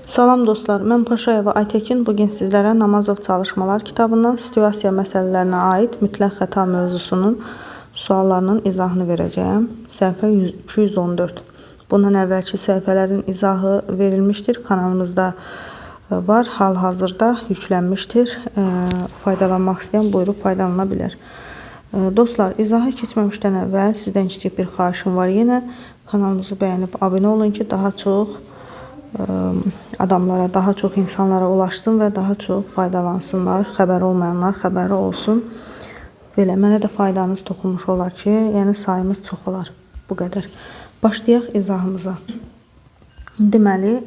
Salam dostlar, mən Paşayeva Aytekin. Bugün sizlərə Namazov çalışmalar kitabından situasiya məsələlərinə aid mütləq xəta mövzusunun suallarının izahını verəcəyəm. Səhifə 214. Bundan əvvəlki səhifələrin izahı verilmişdir. Kanalımızda var, hal-hazırda yüklənmişdir. Faydalanmaq istəyən buyurub faydalana bilər. Dostlar, izahı keçməmişdən əvvəl sizdən kiçik bir xahişim var. Yenə kanalımızı bəyənib abunə olun ki, daha çox adamlara, daha çox insanlara ulaşsın və daha çox faydalansınlar. Xəbəri olmayanlar xəbəri olsun. Belə, mənə də faydanız toxunmuş olar ki, yəni sayımız çox olar. Bu qədər. Başlayaq izahımıza. Deməli,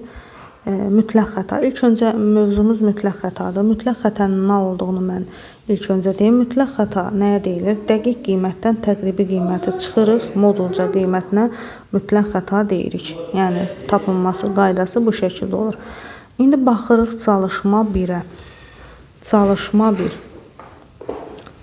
mütləq xəta. İlk öncə mövzumuz mütləq xətadır. Mütləq xətanın nə olduğunu mən ilk öncə deyim. Mütləq xəta nəyə deyilir? Dəqiq qiymətdən təqribi qiyməti çıxırıq. Modulca qiymətinə mütləq xəta deyirik. Yəni, tapınması qaydası bu şəkildə olur. İndi baxırıq çalışma 1-ə. Çalışma 1.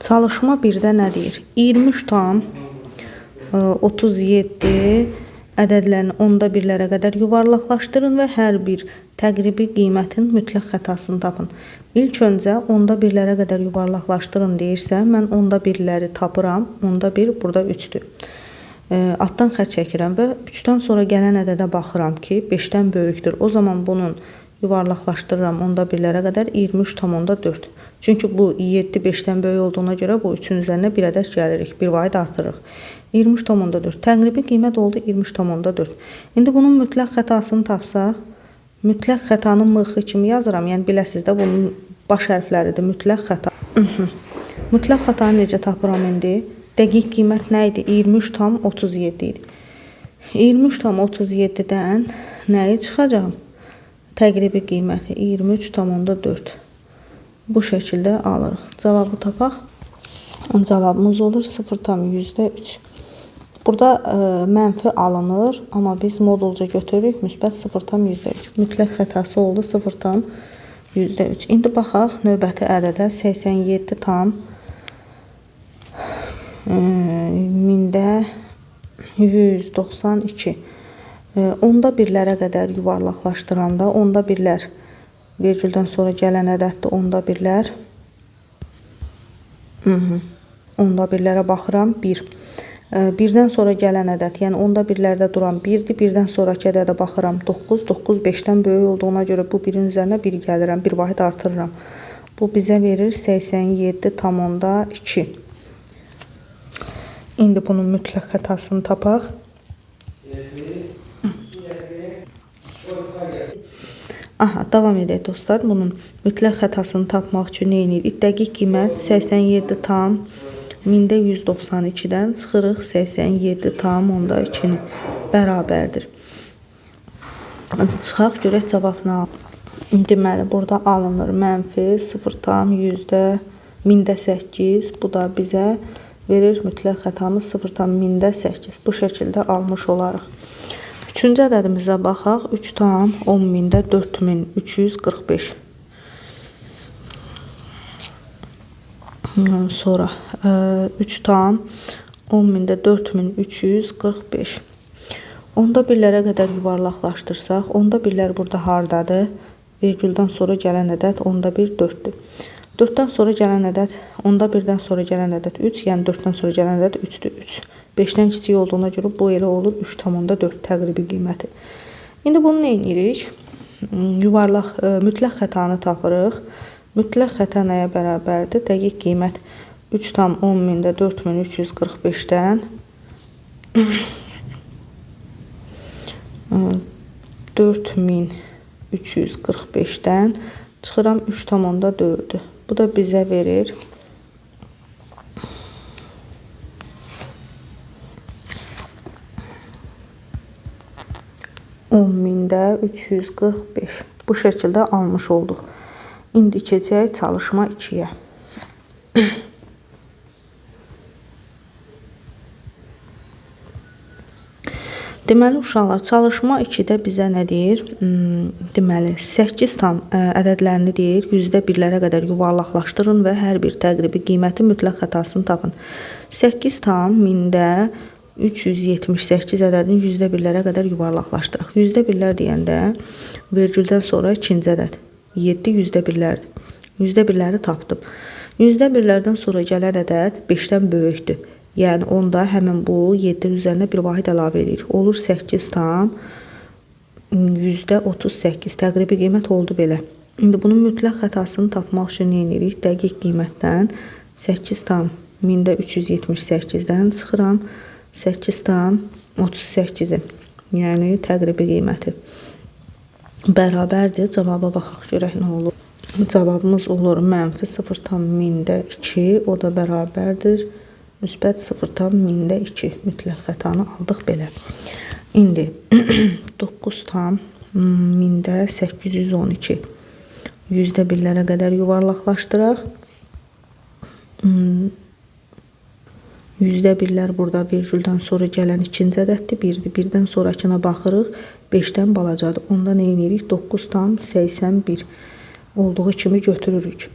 Çalışma 1-də nə deyir? 23,37 ədədlərini onda birlərə qədər yuvarlaqlaşdırın və hər bir təqribi qiymətin mütləq xətasını tapın. İlk öncə onda birlərə qədər yuvarlaqlaşdırın deyirsə, mən onda birləri tapıram. Onda bir, burada 3-dür. Altdan xətt çəkirəm və 3-dən sonra gələn ədədə baxıram ki, 5-dən böyükdür. O zaman bunun yuvarlaqlaşdırıram onda birlərə qədər 23,4. Çünki bu 7 5-dən böyük olduğuna görə bu 3-ün üzərinə bir ədəd gəlirik. Bir vahid artırıq. 23,4. Təqribi qiymət oldu 23,4. İndi bunun mütləq xətasını tapsaq, mütləq xətanın mıxı kimi yazıram. Yəni, biləsiz də bunun baş hərfləridir. Mütləq xəta. Mütləq xətanı necə tapıram indi? Dəqiq qiymət nə idi? 23,37 idi. 23,37-dən nəyi çıxacaq? Təqribi qiyməti 23,4. Bu şəkildə alırıq. Cavabı tapaq. Cavabımız olur 0,3. Burada mənfi alınır, amma biz modulca götürürük, müsbət 0,3. Mütləq xətası oldu 0,3. İndi baxaq növbəti ədədə 87 tam mində 192. Onda birlərə qədər yuvarlaqlaşdıranda, onda birlər vergüldən sonra gələn ədəddir, onda birlər. Onda birlərə baxıram, 1. Birdən sonra gələn ədəd, yəni onda birlərdə duran 1-dir. Birdən sonraki ədədə baxıram 9. 9 5-dən böyük olduğuna görə bu birin üzərinə 1 gəlirəm. Bir vahid artırıram. Bu bizə verir 87,2. İndi bunun mütləq xətasını tapaq. Aha, davam edək dostlar. Bunun mütləq xətasını tapmaq üçün nə edirik? Dəqiq qiymət 87 tam mində 192-dən çıxırıq 87,2-ni bərabərdir. Çıxaq, görək cavab nə alır. Deməli, burada alınır mənfi 0,8. Bu da bizə verir mütləq xətamız 0,8. Bu şəkildə almış olarıq. Üçüncü ədədimizə baxaq. 3,10,4345. Sonra 3,10,4345. Onda birlərə qədər yuvarlaqlaşdırsaq, onda birlər burada hardadır? Vergüldən sonra gələn ədəd onda bir 4-dür. 4-dən sonra gələn ədəd, onda birdən sonra gələn ədəd 3, yəni 4-dən sonra gələn ədəd 3-dür. 3. 5-dən kiçik olduğuna görə bu elə olur 3,4 təqribi qiyməti. İndi bunu nə edirik? Mütləq xətanı tapırıq. Mütləq xəta nəyə bərabərdir? Dəqiq qiymət 3,10,4345-dən 4345-dən çıxıram 3,4-dür. Bu da bizə verir 10,345. Bu şəkildə almış olduq. İndi keçək çalışma 2-yə. Deməli, uşaqlar, çalışma 2-də bizə nə deyir? Deməli, 8 tam ədədlərini deyir, yüzdə birlərə qədər yuvarlaqlaşdırın və hər bir təqribi qiyməti mütləq xətasını tapın. 8 tam mində 378 ədədini yüzdə birlərə qədər yuvarlaqlaşdıraq. Yüzdə birlər deyəndə vergüldən sonra ikinci ədəd 7 yüzdə birlərdir. Yüzdə birləri tapdım. Yüzdə birlərdən sonra gələn ədəd 5-dən böyükdür. Yəni onda həmin bu 7-nin üzərinə bir vahid əlavə edirik. Olur 8 tam %38. Təqribi qiymət oldu belə. İndi bunun mütləq xətasını tapmaq üçün nə edirik? Dəqiq qiymətdən 8 tam 1000-378-dən çıxıram. 8 tam 38-i. Yəni təqribi qiyməti. Bərabərdir. Cavaba baxaq görək nə olur. Cavabımız olur mənfi 0,1000-2. O da bərabərdir. Müsbət 0,1000-2. Mütləq xətanı aldıq belə. İndi 9,1000-812. Yüzdə birlərə qədər yuvarlaqlaşdıraq. Yüzdə birlər burada virgüldən sonra gələn ikinci ədəddir. 1-dir. 1-dən sonrakına baxırıq. 5-dən balacadır. Onda nə edirik? 9,81 olduğu kimi götürürük.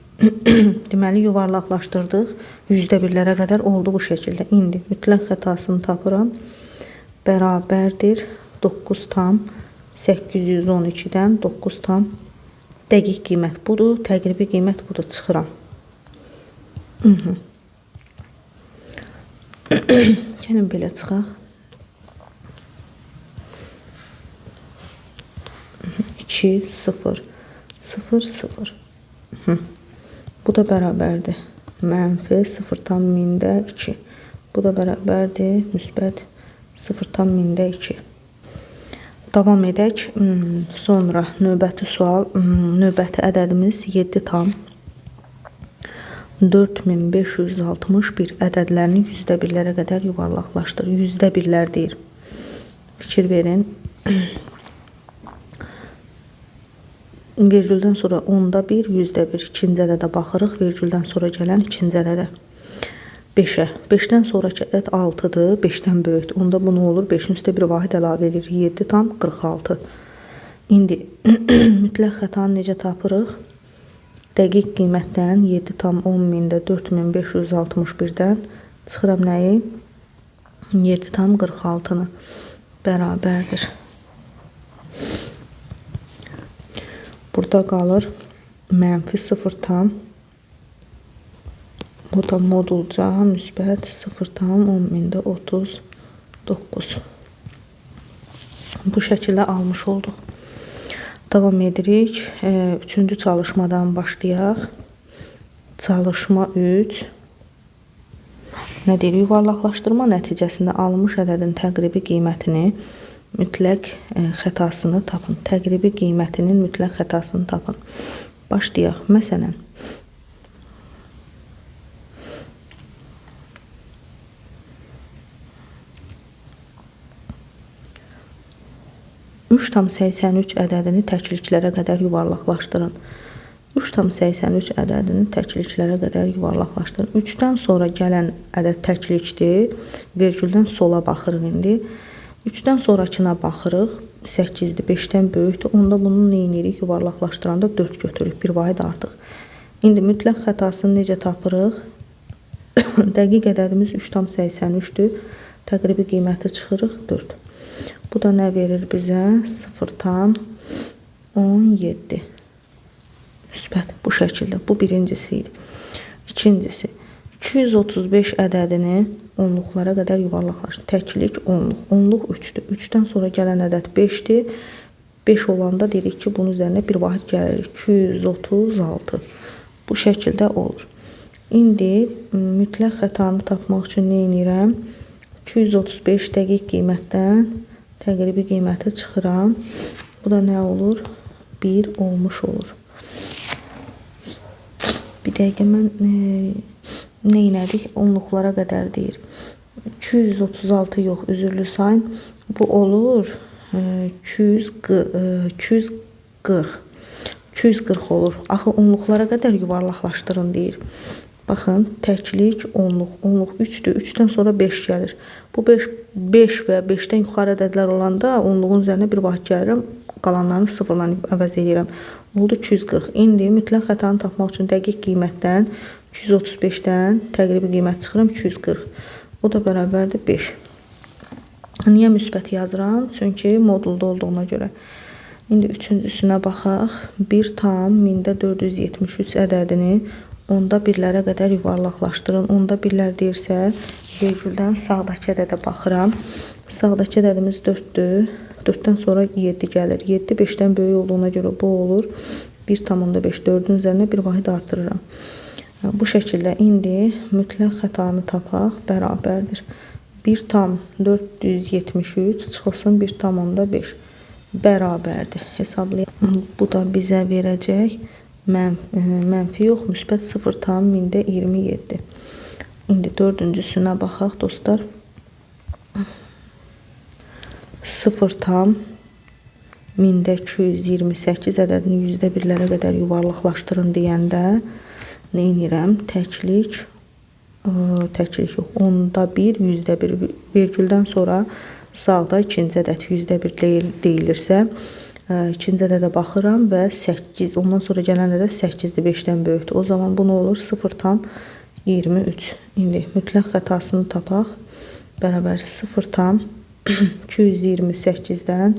Deməli, yuvarlaqlaşdırdıq. Yüzdə birlərə qədər oldu bu şəkildə. İndi mütləq xətasını tapıram. Bərabərdir. 9,812-dən 9 tam dəqiq qiymət budur. Təqribi qiymət budur. Çıxıram. Gəlin belə çıxaq. 2, 0, 0, 0. Bu da bərabərdir. Mənfi 0,1000-2. Bu da bərabərdir. Müsbət 0,1000-2. Davam edək. Sonra növbəti sual. Növbəti ədədimiz 7 tam 4561 ədədlərini yüzdə birlərə qədər yuvarlaqlaşdır. Yüzdə birlər deyir. Fikir verin. Vergüldən sonra onda 1, yüzdə 1. İkinci ədədə baxırıq. Vergüldən sonra gələn ikinci ədədə. 5-ə. 5-dən sonraki ədəd 6-dır. 5-dən böyükdür. Onda bu nə olur? 5-in üstə bir vahid əlavə edirik. 7,46. İndi mütləq xətanı necə tapırıq? Dəqiq qiymətdən 7,10,000-də 4561-dən çıxıram nəyi? 7,46-nı. Bərabərdir. Burada qalır mənfi 0 tam. Bu da modulca müsbət 0,10,039. Bu şəkildə almış olduq. Davam edirik. Üçüncü çalışmadan başlayaq. Çalışma 3. Nə deyir? Yuvarlaqlaşdırma nəticəsində alınmış ədədin təqribi qiymətini mütləq xətasını tapın. Təqribi qiymətinin mütləq xətasını tapın. Başlayaq. Məsələn, üç tam 83 ədədini təkliklərə qədər yuvarlaqlaşdırın. 3,83 ədədini təkliklərə qədər yuvarlaqlaşdırın. 3-dən sonra gələn ədəd təklikdir. Vergüldən sola baxırıq indi. 3-dən sonrakına baxırıq. 8-dir, 5-dən böyükdür. Onda bunu nə edirik? Yuvarlaqlaşdıranda 4 götürürük. Bir vahid artıq. İndi mütləq xətasını necə tapırıq? Dəqiq ədədimiz 3,83-dür. Təqribi qiyməti çıxırıq 4. Bu da nə verir bizə? 0,17. Müsbət bu şəkildə. Bu birincisi idi. İkincisi, 235 ədədini onluqlara qədər yuvarlaqlaşdır. Təklik onluq. Onluq 3-dür. 3-dən sonra gələn ədəd 5-dir. 5 olanda dedik ki, bunun üzərinə bir vahid gəlir. 236. Bu şəkildə olur. İndi mütləq xətanı tapmaq üçün nə edirəm? 235 dəqiq qiymətdən təqribi qiyməti çıxıram. Bu da nə olur? 1 olmuş olur. Bir dəqiqə mən nə elədik? Onluqlara qədər deyir. 236 yox, üzürlü sayın. Bu olur 240 olur. Axı onluqlara qədər yuvarlaqlaşdırın deyir. Baxın, təklik onluq. Onluq 3-dür. 3-dən sonra 5 gəlir. Bu 5 və 5-dən yuxarı ədədlər olanda onluğun üzərinə bir vahid gəlirəm. Qalanlarını sıfırla əvəz edirəm. Oldu 240. İndi mütləq xətanı tapmaq üçün dəqiq qiymətdən 235-dən təqribi qiymət çıxıram 240. O da bərabərdir 5. Niyə müsbət yazıram? Çünki modulda olduğuna görə. İndi üçüncüsünə baxaq. 1 tam 1000-473 ədədini onda birlərə qədər yuvarlaqlaşdırın. Onda birlər deyirsə, vergüldən sağdakı ədədə baxıram. Sağdakı ədədimiz 4-dür. 4-dən sonra 7 gəlir. 7 5-dən böyük olduğuna görə bu olur. 1,5 4-ün üzərinə bir vahid artırıram. Bu şəkildə indi mütləq xətanı tapaq, bərabərdir. 1 tam 473 çıxılsın 1,5 bərabərdir. Hesablayaq. Bu da bizə verəcək mənfi yox, müsbət 0,27. İndi dördüncüsünə baxaq dostlar. 0,228 ədədini yüzdə birlərə qədər yuvarlaqlaşdırın deyəndə nə edirəm? Təklik yox, onda 1, yüzdə 1 vergüldən sonra sağda ikinci ədəd yüzdə 1 deyilirsə, ikinci ədədə baxıram və 8, ondan sonra gələn ədəd 8-dir, 5-dən böyükdür. O zaman bu nə olur? 0,23. İndi mütləq xətasını tapaq. Bərabər 0,228-dən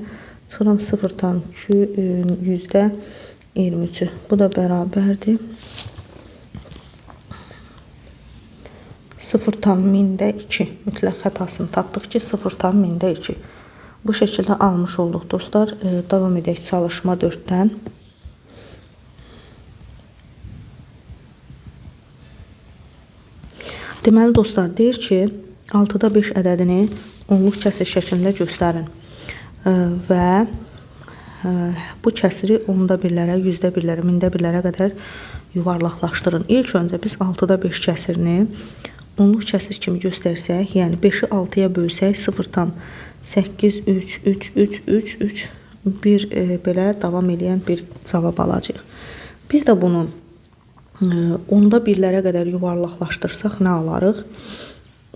çıxıram 0,2 Bu da bərabərdir. 0,2 mütləq xətasını tapdıq ki 0,2. Bu şəkildə almış olduq dostlar. Davam edək çalışma 4-dən. Deməli dostlar deyir ki 6-da 5 ədədini onluq kəsir şəklində göstərin və bu kəsiri onda birlərə, yüzdə birlərə, mində birlərə qədər yuvarlaqlaşdırın. İlk öncə biz 6-da 5 kəsirini onluq kəsir kimi göstərsək, yəni 5-i 6-ya bölsək 0,83333 bir belə davam edən bir cavab alacağıq. Biz də bunu onda birlərə qədər yuvarlaqlaşdırsaq nə alarıq?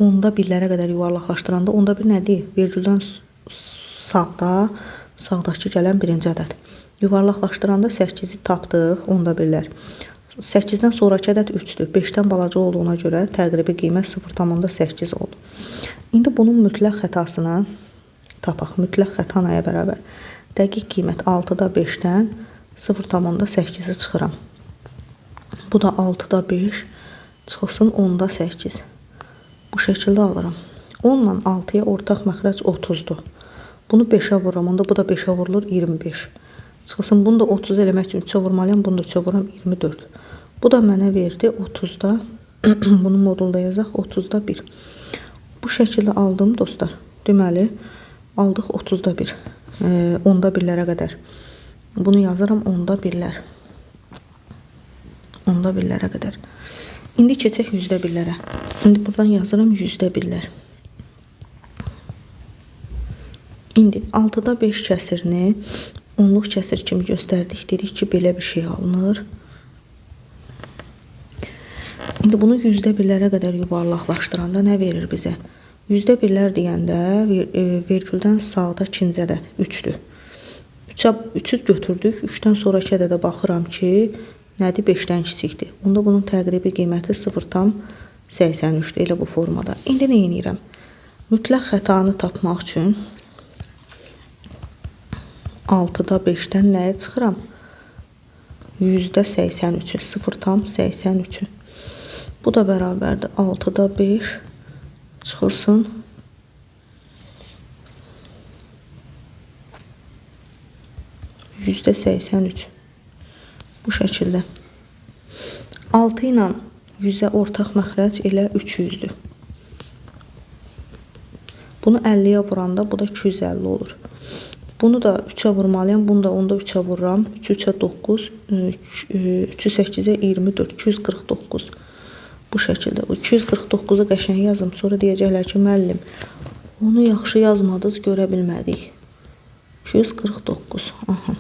Onda birlərə qədər yuvarlaqlaşdıranda onda bir nədir? Vergüldən sağdakı gələn birinci ədəd. Yuvarlaqlaşdıranda 8-i tapdıq, onda birlər. 8-dən sonraki ədəd 3-dür. 5-dən balaca olduğuna görə təqribi qiymət 0,8 oldu. İndi bunun mütləq xətasını tapaq. Mütləq xəta nəyə bərabər? Dəqiq qiymət 6-da 5-dən 0,8-i çıxıram. Bu da 6-da 5 çıxılsın 10-da 8. Bu şəkildə alıram. 10 ilə 6-ya ortaq məxrəc 30-dur. Bunu 5-ə vururam. Onda bu da 5-ə vurulur 25. Çıxılsın bunu da 30 eləmək üçün 3-ə vurmalıyam. Bunu da 3-ə vururam 24. Bu da mənə verdi 30-da. Bunu modulda yazaq 30-da 1. Bu şəkildə aldım dostlar. Deməli aldıq 30-da 1. Onda birlərə qədər. Bunu yazıram onda birlər. Onda birlərə qədər. İndi keçək yüzdə birlərə. İndi buradan yazıram yüzdə birlər. İndi 6-da 5 kəsirini onluq kəsir kimi göstərdik. Dedik ki belə bir şey alınır. İndi bunu yüzdə birlərə qədər yuvarlaqlaşdıranda nə verir bizə? Yüzdə birlər deyəndə vergüldən sağda ikinci ədəd 3-dür. 3-ü götürdük. 3-dən sonraki ədədə baxıram ki, nədir? 5-dən kiçikdir. Onda bunun təqribi qiyməti 0,83-dür. Elə bu formada. İndi nə edirəm? Mütləq xətanı tapmaq üçün 6-da 5-dən nəyə çıxıram? %83-ü, 0,83-ü. Bu da bərabərdir 6-da 5 çıxılsın %83. Bu şəkildə. 6 ilə 100-ə ortaq məxrəc elə 300-dür. Bunu 50-yə vuranda bu da 250 olur. Bunu da 3-ə vurmalıyam. Bunu da onda 3-ə vururam. 3-3-ə 9, 3-8-ə 24, 249. Bu şəkildə. 249-u qəşəng yazım. Sonra deyəcəklər ki, müəllim, onu yaxşı yazmadınız, görə bilmədik. 249. Aha.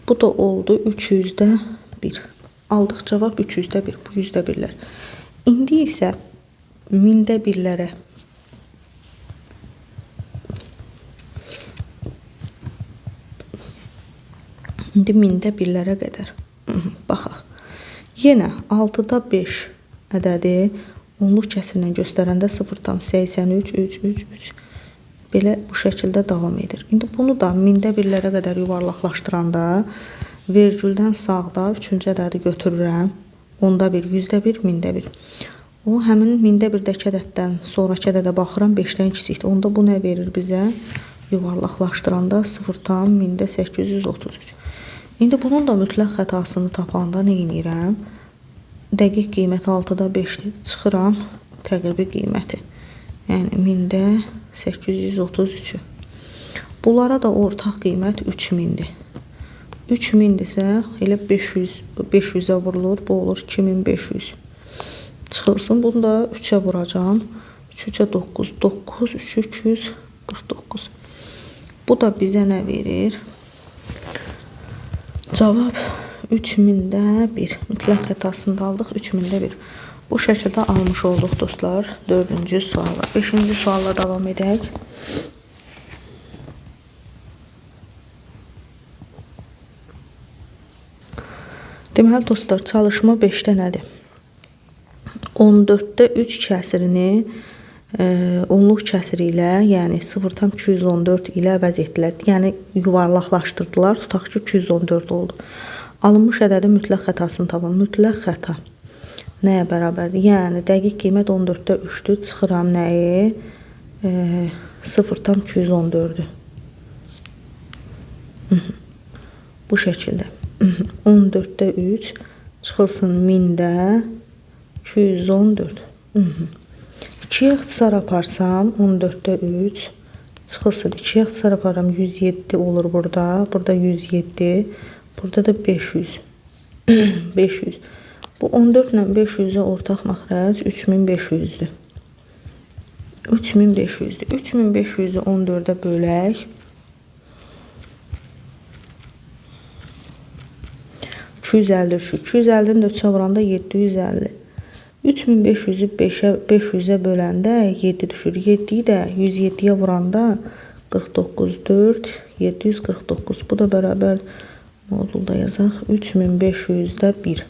Bu da oldu 300-də 1. Aldıq cavab 300-də 1. Bu yüzdə birlər. İndi isə mində birlərə. İndi mində birlərə qədər. Baxaq. Yenə 6-da 5 ədədi onluq kəsirlə göstərəndə 0,83, 3, 3, 3. belə bu şəkildə davam edir. İndi bunu da mində birlərə qədər yuvarlaqlaşdıranda vergüldən sağda 3-cü ədədi götürürəm. Onda 1, 100-1, mində 1. O həmin mində 1-dəki ədəddən sonraki ədədə baxıram 5-dən kiçikdir. Onda bu nə verir bizə? Yuvarlaqlaşdıranda 0,833. İndi bunun da mütləq xətasını tapanda nə edirəm? Dəqiq qiymət 6-da 5-dir. Çıxıram təqribi qiyməti. Yəni 1000-də 833. Bunlara da ortaq qiymət 3000-dir. 3000-dirsə elə 500-ə vurulur. Bu olur 2500. Çıxılsın. Bunu da 3-ə vuracağım. 3-3-ə 9. 9, 3, 249. Bu da bizə nə verir? Cavab 3000-də 1. Mütləq xətasını da aldıq. 3000-də 1. Bu şəkildə almış olduq dostlar. 4-cü sualla. 5-ci sualla davam edək. Deməli dostlar, çalışma 5-də nədir? 14-də 3 kəsirini onluq kəsiri ilə, yəni 0,214 ilə əvəz etdilər. Yəni yuvarlaqlaşdırdılar. Tutaq ki 214 oldu. Alınmış ədədin mütləq xətasını tapın. Mütləq xəta nəyə bərabərdir? Yəni dəqiq qiymət 14-də 3-dür. Çıxıram nəyi? 0,214-dür. Bu şəkildə. 14-də 3 çıxılsın 1000-də 214. 2-yə ixtisar aparsam 14-də 3 çıxılsın. 2-yə ixtisar aparam 107 olur burada. Burada 107. Burada da 500. 500. Bu 14 ilə 500-ə ortaq məxrəc 3500-dür. 3500-dür. 3500-ü 14-ə bölək. 250 şu. 250-ni də 3-ə vuranda 750. 3500-ü 500-ə böləndə 7 düşür. 7-yi də 107-yə vuranda 49, 4, 749. Bu da bərabər modulda yazaq. 3500-də 1.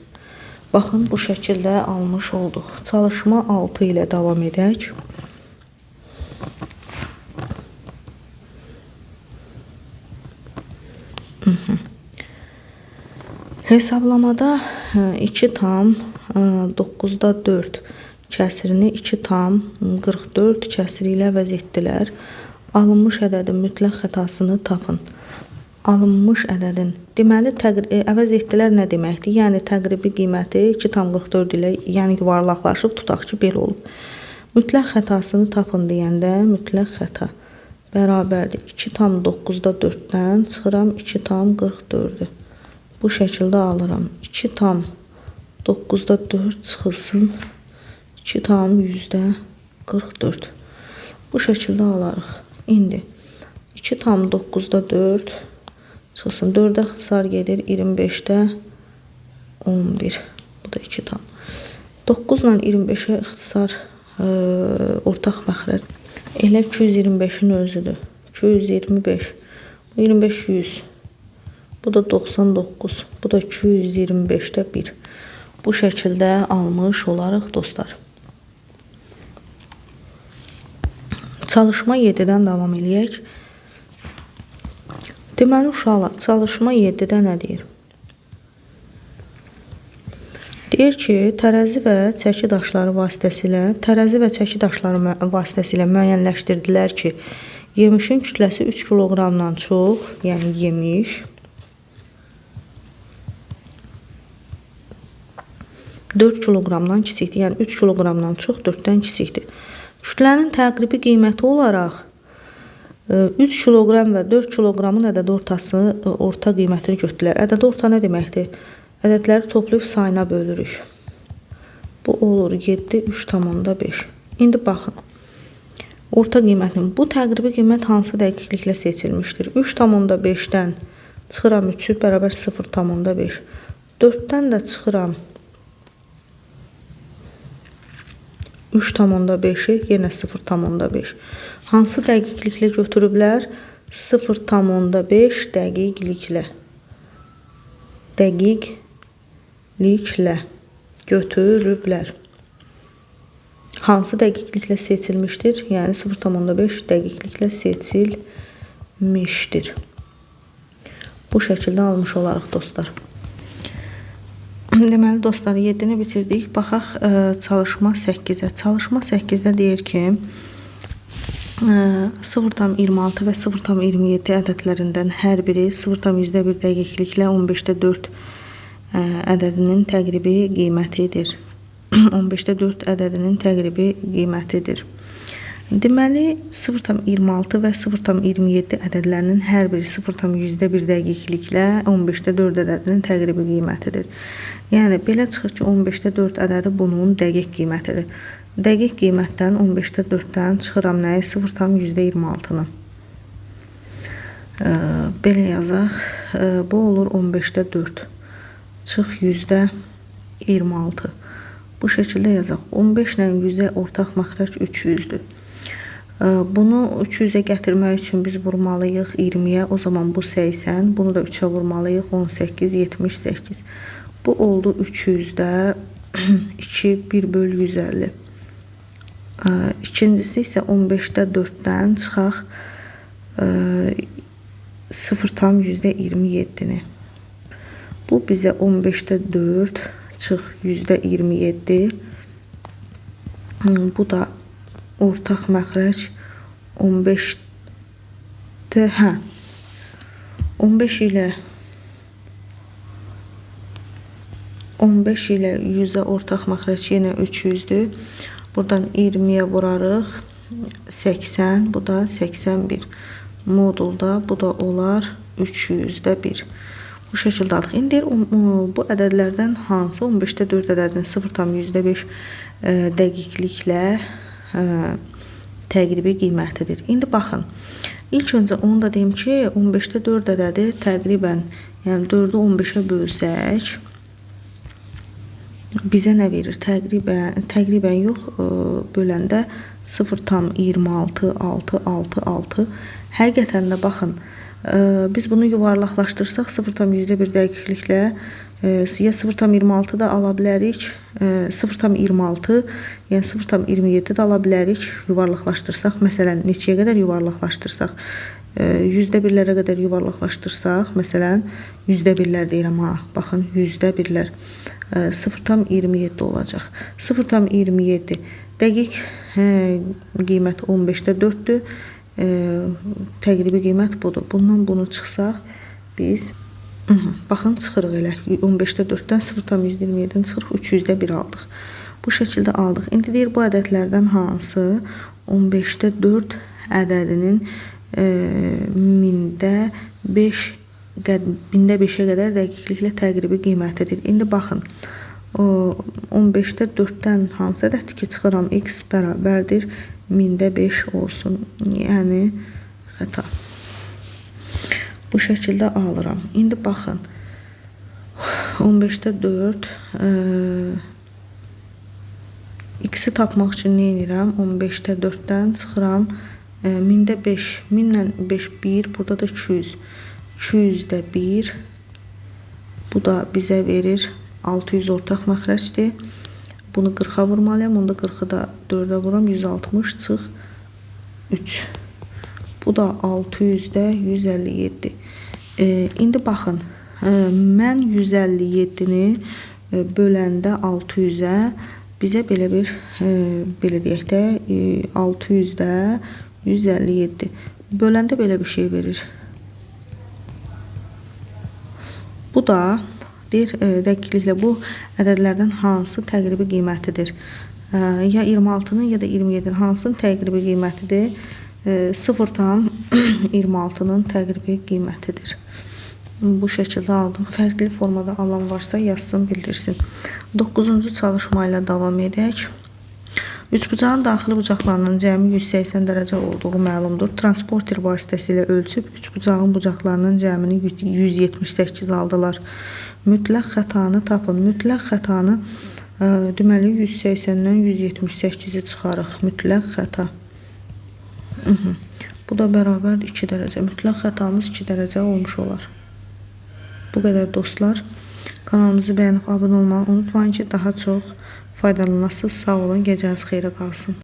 Baxın, bu şəkildə almış olduq. Çalışma 6 ilə davam edək. Hesablamada 2,9'da 4 kəsirini 2,44 kəsiri ilə əvəz etdilər. Alınmış ədədin mütləq xətasını tapın. Alınmış ədədin, deməli əvəz etdilər nə deməkdir? Yəni təqribi qiyməti 2,44 ilə, yəni yuvarlaqlaşıb, tutaq ki, belə olub. Mütləq xətasını tapın deyəndə mütləq xəta bərabərdir. 2,9'da 4-dən çıxıram 2,44'ü. Bu şəkildə alıram. 2,9'da 4 çıxılsın 2,44. Bu şəkildə alarıq. İndi 2,9'da 4 çıxılsın. 4-ə ixtisar gedir 25'də 11. Bu da 2 tam. 9 ilə 25'ə ixtisar ortaq məxrəc. Elə 225'in özüdür. 225. Bu 25 100. Bu da 99. Bu da 225'də 1. Bu şəkildə almış olarıq dostlar. Çalışma 7-dən davam eləyək. Deməli uşaqlar, çalışma 7-də nə deyir? Deyir ki, tərəzi və çəki daşları vasitəsilə müəyyənləşdirdilər ki, yemişin kütləsi 3 kiloqramdan çox, yəni yemiş 4 kiloqramdan kiçikdir. Yəni 3 kiloqramdan çox, 4-dən kiçikdir. Kütlənin təqribi qiyməti olaraq 3 kiloqram və 4 kiloqramın ədəd ortası orta qiymətini götürürlər. Ədəd orta nə deməkdir? Ədədləri toplayıb sayına bölürük. Bu olur 7, 3,5. İndi baxın. Orta qiymətin bu təqribi qiymət hansı dəqiqliklə seçilmişdir? 3,5-dən çıxıram 3-ü bərabər 0,5. 4-dən də çıxıram 3,5-i yenə 0,5. Hansı dəqiqliklə götürüblər? 0,5 dəqiqliklə. Dəqiqliklə götürüblər. hansı dəqiqliklə seçilmişdir? Yəni 0,5 dəqiqliklə seçilmişdir. Bu şəkildə almış olarıq dostlar. Deməli dostlar, 7-ni bitirdik. Baxaq çalışma 8-ə. Çalışma 8-də deyir ki, 0,26 və 0,27 ədədlərindən hər biri 0,1 dəqiqliklə 15/4 ədədinin təqribi qiymətidir. 15/4 ədədinin təqribi qiymətidir. Deməli 0,26 və 0,27 ədədlərinin hər biri 0,1 dəqiqliklə 15/4 ədədinin təqribi qiymətidir. Yəni belə çıxır ki, 15/4 ədədi bunun dəqiq qiymətidir. Dəqiq qiymətdən 15/4-dən çıxıram nəyi? 0,26-nı. Belə yazaq. Bu olur 15/4. Çıx %26. Bu şəkildə yazaq. 15 ilə 100-ə ortaq məxrəc 300-dür. Bunu 300-ə gətirmək üçün biz vurmalıyıq 20-yə. O zaman bu 80. Bunu da 3-ə vurmalıyıq 18, 78. Bu oldu 300-də 2, 1/150. İkincisi isə 15/4-dən çıxaq 0,27-ni. Bu bizə 15/4 çıx %27. Bu da ortaq məxrəc 15 ilə 100-ə ortaq məxrəc yenə 300-dür. Buradan 20-yə vurarıq 80, bu da 81. Modulda bu da olar 300-də 1. Bu şəkildə aldıq. İndi bu ədədlərdən hansı 15/4 ədədinin 0,5 dəqiqliklə təqribi qiymətidir? İndi baxın. İlk öncə onu da deyim ki, 15/4 ədədi təqribən, yəni 4-ü 15-ə bölsək bizə nə verir? Təqribən yox, böləndə 0,2666. Həqiqətən də baxın, biz bunu yuvarlaqlaşdırsaq 0,1 dəqiqliklə ya 0,26 da ala bilərik, 0,26, yəni 0,27 də ala bilərik yuvarlaqlaşdırsaq. Məsələn, neçəyə qədər yuvarlaqlaşdırsaq? %1-lərə qədər yuvarlaqlaşdırsaq, məsələn, %1-lər deyirəm ha, baxın, %1-lər 0,27 olacaq. 0,27 dəqiq qiymət 15/4-dür. Təqribi qiymət budur. Bundan bunu çıxsaq biz baxın çıxırıq elə 15/4-dən 0,127-dən çıxırıq 300-də 1 aldıq. Bu şəkildə aldıq. İndi deyir bu ədədlərdən hansı 15/4 ədədinin mində 5-ə qədər dəqiqliklə təqribi qiymətidir. İndi baxın 15/4-dən hansı ədəddir ki, çıxıram x bərabərdir 1000-də 5 olsun. Yəni xəta. Bu şəkildə alıram. İndi baxın 15/4 x-i tapmaq üçün nə edirəm? 15/4-dən çıxıram 1000-də 5. 1000 ilə 5 1, burada da 200. 200-də 1. Bu da bizə verir 600 ortaq məxrəcdir. Bunu 40-a vurmalıyam. Onda 40-ı da 4-ə vuram. 160 çıx 3. Bu da 600-də 157. İndi baxın. Mən 157-ni böləndə 600-ə bizə belə bir, belə deyək də 600-də 157. Böləndə belə bir şey verir. Bu da deyir, dəqiqliklə bu ədədlərdən hansı təqribi qiymətidir? Ya 26-nın ya da 27-nin hansının təqribi qiymətidir? 0,26-nın təqribi qiymətidir. Bu şəkildə aldım. Fərqli formada alan varsa yazsın, bildirsin. 9-cu çalışma ilə davam edək. Üçbucağın daxili bucaqlarının cəmi 180 dərəcə olduğu məlumdur. Transporter vasitəsilə ölçüb üçbucağın bucaqlarının cəmini 178 aldılar. Mütləq xətanı tapın. Mütləq xətanı deməli 180-dən 178-i çıxarıq. Mütləq xəta. Bu da bərabər 2 dərəcə. Mütləq xətamız 2 dərəcə olmuş olar. Bu qədər dostlar. Kanalımızı bəyənib abunə olmağı unutmayın ki, daha çox faydalanasınız. Sağ olun, gecəniz xeyrə qalsın.